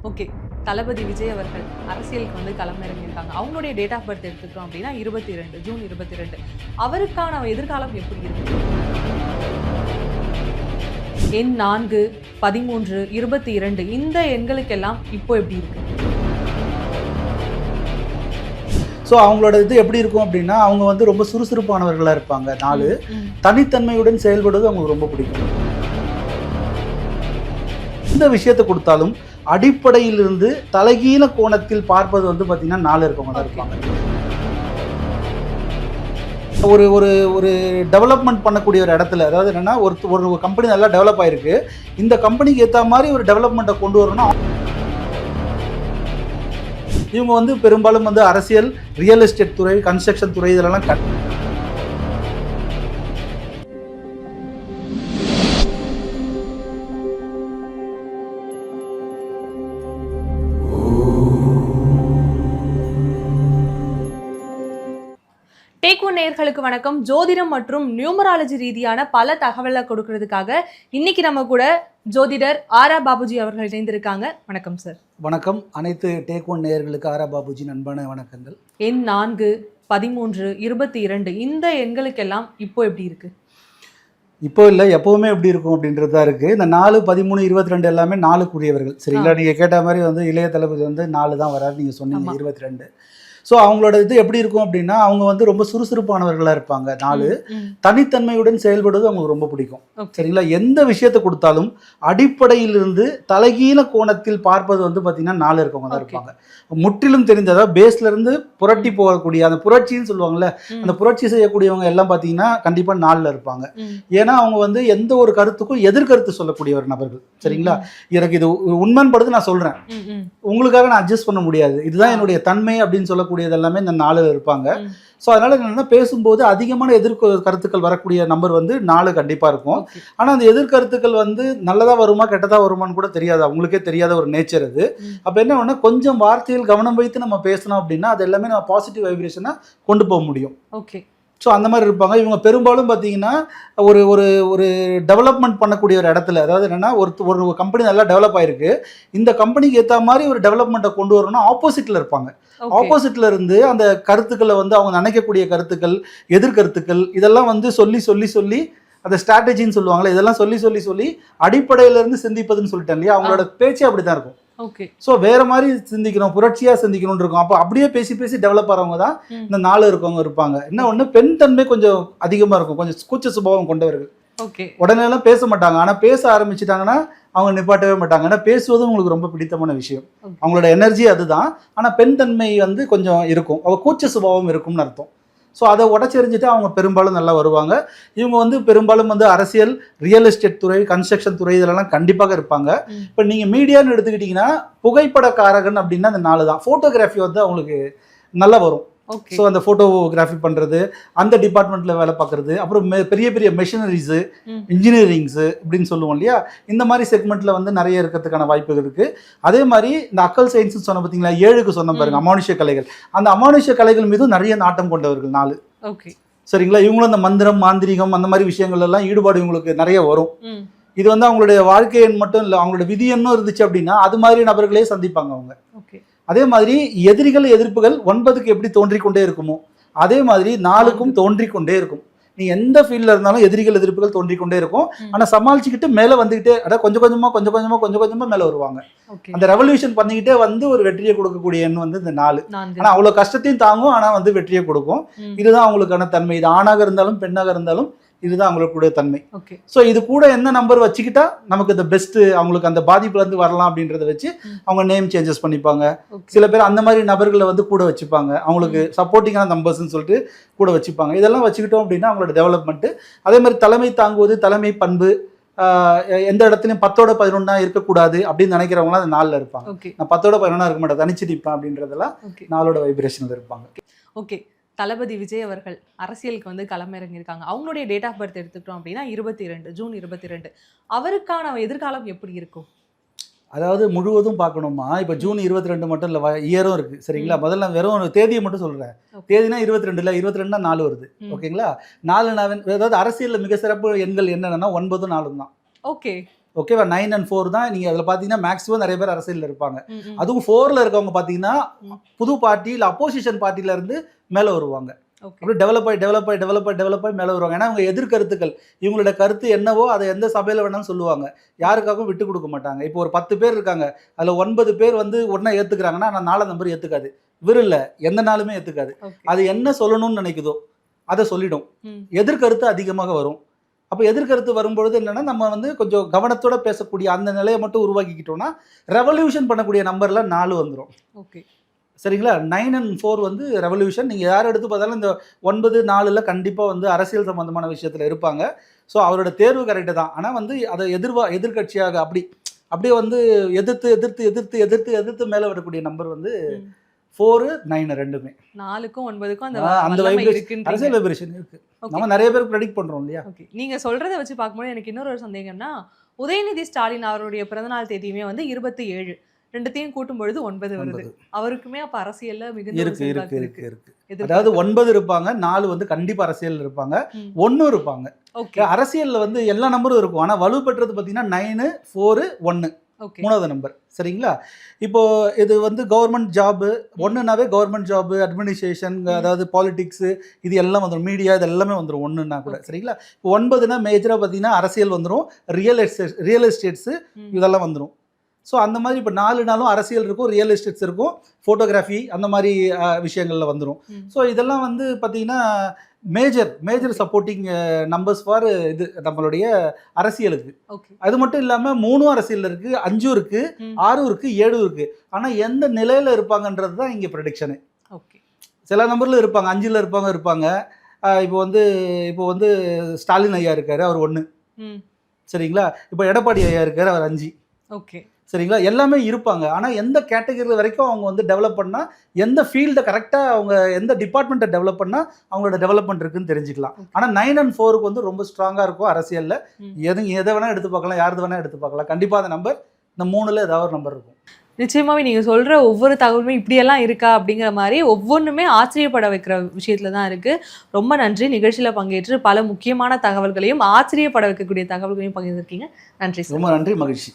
Okay. தளபதி விஜய் அவர்கள் அரசியலுக்கு வந்து களமிறங்கியிருக்காங்க. அவங்களுடைய டேட் ஆஃப் பர்த் எடுத்துக்கிட்டோம் அப்படின்னா 22 ஜூன் 22. அவருக்கான எதிர்காலம் எப்படி இருக்கு? எண் 4, 13, 22 இந்த எண்களுக்கெல்லாம் இப்போ எப்படி இருக்கு? ஸோ அவங்களோட இது எப்படி இருக்கும் அப்படின்னா, அவங்க வந்து ரொம்ப சுறுசுறுப்பானவர்களாக இருப்பாங்க. 4 தனித்தன்மையுடன் செயல்படுவது அவங்களுக்கு ரொம்ப பிடிக்கும். இந்த விஷயத்தை கொடுத்தாலும் அடிப்படையிலிருந்து தலைகீழ கோணத்தில் பார்ப்பது வந்து பார்த்தீங்கன்னா 4 இருக்கவங்க தான் இருப்பாங்க. ஒரு ஒரு ஒரு டெவலப்மெண்ட் பண்ணக்கூடிய ஒரு இடத்துல, அதாவது என்னன்னா ஒரு கம்பெனி நல்லா டெவலப் ஆயிருக்கு, இந்த கம்பெனிக்கு ஏற்ற மாதிரி ஒரு டெவலப்மெண்ட்டை கொண்டு வரணும். இவங்க வந்து பெரும்பாலும் வந்து அரசியல், ரியல் எஸ்டேட் துறை, கன்ஸ்ட்ரக்ஷன் துறை இதெல்லாம் டேக்-ஒன் நேயர்களுக்கு வணக்கம். ஜோதிடம் மற்றும் நியூமராலஜி ரீதியான பல தகவலை கொடுக்கறதுக்காக இன்னைக்கு நம்ம கூட ஜோதிடர் ஆரா பாபுஜி அவர்கள் இணைந்திருக்காங்க. வணக்கம் சார். வணக்கம். அனைத்து டேக்-ஒன் நேயர்களுக்கு ஆரா பாபுஜி அன்பான வணக்கங்கள். எண் 4, 13, 22 இந்த எண்களுக்கெல்லாம் இப்போ எப்படி இருக்கு? இப்போ இல்லை, எப்போவுமே எப்படி இருக்கும் அப்படின்றது தான் இருக்குது. இந்த 4, 13, 22 எல்லாமே 4க்குரியவர்கள். சரிங்களா? நீங்கள் கேட்ட மாதிரி வந்து இளைய தளபதி வந்து 4 தான் வராரு, நீங்கள் சொன்னீங்க 22. ஸோ அவங்களோட இது எப்படி இருக்கும் அப்படின்னா, அவங்க வந்து ரொம்ப சுறுசுறுப்பானவர்களாக இருப்பாங்க. 4 தனித்தன்மையுடன் செயல்படுவது அவங்களுக்கு ரொம்ப பிடிக்கும். சரிங்களா? எந்த விஷயத்தை கொடுத்தாலும் அடிப்படையிலிருந்து தலைகீழ கோணத்தில் பார்ப்பது வந்து பார்த்தீங்கன்னா 4 இருக்கவங்க தான் இருப்பாங்க. முற்றிலும் தெரிஞ்சதா பேஸ்ல இருந்து புரட்டி போகக்கூடிய அந்த புரட்சின்னு சொல்லுவாங்கல்ல, அந்த புரட்சி செய்யக்கூடியவங்க எல்லாம் பார்த்தீங்கன்னா கண்டிப்பாக 4ல் இருப்பாங்க. ஏன்னா அவங்க வந்து எந்த ஒரு கருத்துக்கும் எதிர்கருத்து சொல்லக்கூடிய ஒரு நபர்கள். சரிங்களா? எனக்கு இது உண்மைன்படுது நான் சொல்றேன், உங்களுக்காக நான் அட்ஜஸ்ட் பண்ண முடியாது, இதுதான் என்னுடைய தன்மை அப்படின்னு சொல்லக்கூடியது எல்லாமே இந்த 4ல் இருப்பாங்க. ஸோ அதனால என்னன்னா, பேசும்போது அதிகமான கருத்துக்கள் வரக்கூடிய நம்பர் வந்து 4 கண்டிப்பா இருக்கும். ஆனா அந்த எதிர்கருத்துக்கள் வந்து நல்லதா வருமா கெட்டதா வருமானு கூட தெரியாது, அவங்களுக்கே தெரியாத ஒரு நேச்சர் அது. அப்ப என்ன ஒண்ணு, கொஞ்சம் வார்த்தையில் கவனம் வைத்து நம்ம பேசணும் அப்படின்னா அது எல்லாமே நம்ம பாசிட்டிவ் வைப்ரேஷனா கொண்டு போக முடியும். ஓகே. ஸோ அந்த மாதிரி இருப்பாங்க. இவங்க பெரும்பாலும் பார்த்தீங்கன்னா ஒரு ஒரு ஒரு டெவலப்மெண்ட் பண்ணக்கூடிய ஒரு இடத்துல, அதாவது என்னென்னா ஒரு கம்பெனி நல்லா டெவலப் ஆயிருக்கு, இந்த கம்பெனிக்கு ஏற்ற மாதிரி ஒரு டெவலப்மெண்ட்டை கொண்டு வரணும்னா ஆப்போசிட்டில் இருப்பாங்க. ஆப்போசிட்டில் இருந்து அந்த கருத்துக்களை வந்து அவங்க நினைக்கக்கூடிய கருத்துக்கள், எதிர்கருத்துக்கள் இதெல்லாம் வந்து சொல்லி சொல்லி சொல்லி அந்த ஸ்ட்ராட்டஜின்னு சொல்லுவாங்களே, இதெல்லாம் சொல்லி சொல்லி சொல்லி அடிப்படையிலேருந்து சிந்திப்பதுன்னு சொல்லிட்டேன் இல்லையா, அவங்களோட பேச்சே அப்படி தான் இருக்கும். ஓகே. ஸோ வேற மாதிரி சிந்திக்கணும், புரட்சியா சிந்திக்கணும்னு இருக்கும். அப்போ அப்படியே பேசி பேசி டெவலப் ஆகிறவங்க தான் இந்த 4 இருக்கவங்க இருப்பாங்க. என்ன ஒன்று, பெண் தன்மை கொஞ்சம் அதிகமாக இருக்கும், கொஞ்சம் கூச்ச சுபாவம் கொண்டவர்கள். ஓகே. உடனே எல்லாம் பேச மாட்டாங்க, ஆனால் பேச ஆரம்பிச்சிட்டாங்கன்னா அவங்க நிப்பாட்டவே மாட்டாங்க. ஏன்னா பேசுவதும் உங்களுக்கு ரொம்ப பிடித்தமான விஷயம், அவங்களோட எனர்ஜி அதுதான். ஆனால் பெண் தன்மை வந்து கொஞ்சம் இருக்கும், அவ கூச்ச சுபாவம் இருக்கும்னு அர்த்தம். ஸோ அதை உடச்செறிஞ்சிட்டு அவங்க பெரும்பாலும் நல்லா வருவாங்க. இவங்க வந்து பெரும்பாலும் வந்து அரசியல், ரியல் எஸ்டேட் துறை, கன்ஸ்ட்ரக்ஷன் துறை இதெல்லாம் கண்டிப்பாக இருப்பாங்க. இப்போ நீங்கள் மீடியான்னு எடுத்துக்கிட்டிங்கன்னா புகைப்படக்காரகன் அப்படின்னா அந்த 4 தான். ஃபோட்டோகிராஃபி வந்து அவங்களுக்கு நல்லா வரும். ஸோ அந்த ஃபோட்டோகிராஃபி பண்ணுறது, அந்த டிபார்ட்மெண்ட்டில் வேலை பார்க்குறது, அப்புறம் பெரிய பெரிய மெஷினரிஸு, இன்ஜினியரிங்ஸு இப்படின்னு சொல்லுவோம் இல்லையா, இந்த மாதிரி செக்மெண்ட்டில் வந்து நிறைய இருக்கிறதுக்கான வாய்ப்புகள் இருக்குது. அதே மாதிரி இந்த அக்கல் சயின்ஸ்னு சொன்ன பார்த்தீங்களா, 7க்கு சொன்ன பாருங்க, அமானுஷ்ய கலைகள், அந்த அமானுஷ்ய கலைகள் மீதும் நிறைய நாட்டம் கொண்டவர்கள் 4. ஓகே. சரிங்களா? இவங்களும் அந்த மந்திரம், மாந்திரிகம் அந்த மாதிரி விஷயங்கள் எல்லாம் ஈடுபாடு இவங்களுக்கு நிறைய வரும். இது வந்து அவங்களுடைய வாழ்க்கை எண் மட்டும் இல்லை, அவங்களோட விதி எண்ணும் இருந்துச்சு அப்படின்னா அது மாதிரி நபர்களே சந்திப்பாங்க அவங்க. ஓகே. அதே மாதிரி எதிரிகள், எதிர்ப்புகள் 9க்கு எப்படி தோன்றிக்கொண்டே இருக்குமோ அதே மாதிரி 4க்கும் தோன்றிக்கொண்டே இருக்கும். நீ எந்த ஃபீல்டில் இருந்தாலும் எதிரிகள், எதிர்ப்புகள் தோன்றிக்கொண்டே இருக்கும். ஆனால் சமாளிச்சுக்கிட்டு மேலே வந்துக்கிட்டே, அதாவது கொஞ்சம் கொஞ்சமாக மேலே வருவாங்க. அந்த ரெவல்யூஷன் பண்ணிக்கிட்டே வந்து ஒரு வெற்றியை கொடுக்கக்கூடிய எண் வந்து இந்த 4. ஆனால் அவ்வளோ கஷ்டத்தையும் தாங்கும், ஆனால் வந்து வெற்றியை கொடுக்கும். இதுதான் அவங்களுக்கான தன்மை. இது ஆணாக இருந்தாலும் பெண்ணாக இருந்தாலும் இதுதான் அவங்களுடைய தன்மை. ஸோ இது கூட என்ன நம்பர் வச்சுக்கிட்டா நமக்கு இந்த பெஸ்ட், அவங்களுக்கு அந்த பாதிப்புல இருந்து வரலாம் அப்படின்றத வச்சு அவங்க நேம் சேஞ்சஸ் பண்ணிப்பாங்க. சில பேர் அந்த மாதிரி நபர்களை வந்து கூட வச்சுப்பாங்க, அவங்களுக்கு சப்போர்ட்டிங்கான நம்பர்ஸ்ன்னு சொல்லிட்டு கூட வச்சுப்பாங்க. இதெல்லாம் வச்சுக்கிட்டோம் அப்படின்னா அவங்களோட டெவலப்மெண்ட். அதே மாதிரி தலைமை தாங்குவது, தலைமை பண்பு, எந்த இடத்துலையும் 10ஓட 11 இருக்கக்கூடாது அப்படின்னு நினைக்கிறவங்களாம் அந்த 4ல் இருப்பாங்க. நான் 10ஓட 11 இருக்க மாட்டேன், தனிச்சு நிற்பேன் அப்படின்றதெல்லாம் 4ஓட வைப்ரேஷனில் இருப்பாங்க. ஓகே. தளபதி விஜய் அவர்கள் அரசியலுக்கு வந்து களமிறங்கியிருக்காங்க. அவங்களுடைய டேட் ஆஃப் பர்த் எடுத்துக்கிட்டோம் அப்படின்னா 22 ஜூன் 22. அவருக்கான எதிர்காலம் எப்படி இருக்கும்? அதாவது முழுவதும் பார்க்கணுமா, இப்போ ஜூன் 22 மட்டும் இல்லை, இயரும் இருக்குது. சரிங்களா? முதல்ல வெறும் ஒரு தேதியை மட்டும் சொல்கிறேன். தேதினா 22 இல்லை, 22னா 4 வருது. ஓகேங்களா? 4 அதாவது அரசியலில் மிக சிறப்பு எண்கள் என்னென்னா 9, 4 தான். ஓகே. ஓகேவா 9 and 4 தான் நீங்கள் அதில் பார்த்தீங்கன்னா மேக்ஸிமம் நிறைய பேர் அரசியலில் இருப்பாங்க. அதுவும் 4ல் இருக்கவங்க பார்த்தீங்கன்னா புது பார்ட்டி இல்லை அப்போசிஷன் பார்ட்டியில இருந்து மேலே வருவாங்க. அப்படி டெவலப் ஆகி மேலே வருவாங்க. ஏன்னா அவங்க எதிர்கருத்துக்கள் இவங்களோட கருத்து என்னவோ அதை எந்த சபையில் வேணாலும் சொல்லுவாங்க. யாருக்காகவும் விட்டு கொடுக்க மாட்டாங்க. இப்போ ஒரு 10 பேர் இருக்காங்க, அதில் 9 பேர் வந்து உடனே ஏற்றுக்கிறாங்கன்னா நான் 4 நம்பர் ஏற்றுக்காது. இவர் இல்லை, எந்த நாளுமே ஏற்றுக்காது. அது என்ன சொல்லணும்னு நினைக்குதோ அதை சொல்லிடும். எதிர்கருத்து அதிகமாக வரும். அப்போ எதிர்கருத்து வரும்பொழுது என்னன்னா நம்ம வந்து கொஞ்சம் கவனத்தோட பேசக்கூடிய அந்த நிலையை மட்டும் உருவாக்கிக்கிட்டோம்னா ரெவல்யூஷன் பண்ணக்கூடிய நம்பர்ல 4 வந்துடும். ஓகே, சரிங்களா? 9 and 4 வந்து ரெவல்யூஷன். நீங்கள் யார் எடுத்து பார்த்தாலும் இந்த 9, 4ல் கண்டிப்பாக வந்து அரசியல் சம்பந்தமான விஷயத்தில் இருப்பாங்க. ஸோ அவரோட தேர்வு கரெக்டு தான். ஆனால் வந்து அதை எதிர்கட்சியாக அப்படியே வந்து எதிர்த்து மேலே வரக்கூடிய நம்பர் வந்து 4, 9 ரெண்டுமே. 4க்கும் 9க்கும் அந்த அரசியல் வைப்ரேஷன் இருக்கு. நம்ம நிறைய பேர் ப்ரெடிக்ட் பண்றோம் இல்லையா? நீங்க சொல்றதை வச்சு பார்க்கும்போது எனக்கு இன்னொரு சந்தேகம்னா, உதயநிதி ஸ்டாலின் அவருடைய பிறந்தநாள் தேதியுமே வந்து 27, ரெண்டுத்தையும் கூட்டும் பொழுது 9 வருது. அவருக்குமே அப்ப அரசியல்ல மிகுந்த இருக்கு. அதாவது 9 இருப்பாங்க, 4 வந்து கண்டிப்பா அரசியல் இருப்பாங்க, 1 இருப்பாங்க. அரசியல்ல வந்து எல்லா நம்பரும் இருக்கும். ஆனா வலு பெற்றது பாத்தீங்கன்னா 9, 4, 1 மூணாவது நம்பர். சரிங்களா? இப்போ இது வந்து கவர்மெண்ட் ஜாபு 1னாவே கவர்மெண்ட் ஜாபு, அட்மினிஸ்ட்ரேஷன், அதாவது பாலிடிக்ஸ், இது எல்லாம் வந்துடும். மீடியா இது எல்லாமே வந்துடும் 1ன்னா கூட. சரிங்களா? இப்போ 9னா மேஜராக பார்த்தீங்கன்னா அரசியல் வந்துடும், ரியல் எஸ்டேட்ஸு இதெல்லாம் வந்துடும். ஸோ அந்த மாதிரி இப்போ 4னாலும் அரசியல் இருக்கும், ரியல் எஸ்டேட்ஸ் இருக்கும், ஃபோட்டோகிராஃபி அந்த மாதிரி விஷயங்களில் வந்துடும். ஸோ இதெல்லாம் வந்து பார்த்தீங்கன்னா மேஜர் சப்போர்ட்டிங் நம்பர்ஸ் ஃபார் இது நம்மளுடைய அரசியலுக்கு. அது மட்டும் இல்லாமல் 3 அரசியல் இருக்கு, 5 இருக்கு, 6 இருக்கு, 7 இருக்கு. ஆனால் எந்த நிலையில இருப்பாங்கன்றது தான் இங்கே ப்ரெடிக்ஷனு. சில நம்பர்ல இருப்பாங்க, 5ல் இருப்பாங்க. இப்போ வந்து ஸ்டாலின் ஐயா இருக்காரு, அவர் 1. சரிங்களா? இப்போ எடப்பாடி ஐயா இருக்காரு, அவர் 5. சரிங்களா? எல்லாமே இருப்பாங்க. ஆனால் எந்த கேட்டகரி வரைக்கும் அவங்க வந்து டெவலப் பண்ணால், எந்த ஃபீல்டை கரெக்டாக அவங்க எந்த டிபார்ட்மெண்ட்டை டெவலப் பண்ணால் அவங்களோட டெவலப்மெண்ட் இருக்குன்னு தெரிஞ்சுக்கலாம். ஆனால் 9 and 4க்கு வந்து ரொம்ப ஸ்ட்ராங்காக இருக்கும் அரசியலில். எதை வேணால் எடுத்து பார்க்கலாம், யாரது வேணால் எடுத்து பார்க்கலாம். கண்டிப்பாக அந்த நம்பர் இந்த 3ல் ஏதாவது ஒரு நம்பர் இருக்கும். நிச்சயமாவே நீங்க சொல்ற ஒவ்வொரு தகவலுமே இப்படியெல்லாம் இருக்கா அப்படிங்கிற மாதிரி ஒவ்வொன்றுமே ஆச்சரியப்பட வைக்கிற விஷயத்துல தான் இருக்கு. ரொம்ப நன்றி. நிகழ்ச்சியில பங்கேற்று பல முக்கியமான தகவல்களையும் ஆச்சரியப்பட வைக்கக்கூடிய தகவல்களையும் பகிர்ந்திருக்கீங்க. நன்றி. ரொம்ப நன்றி, மகிழ்ச்சி.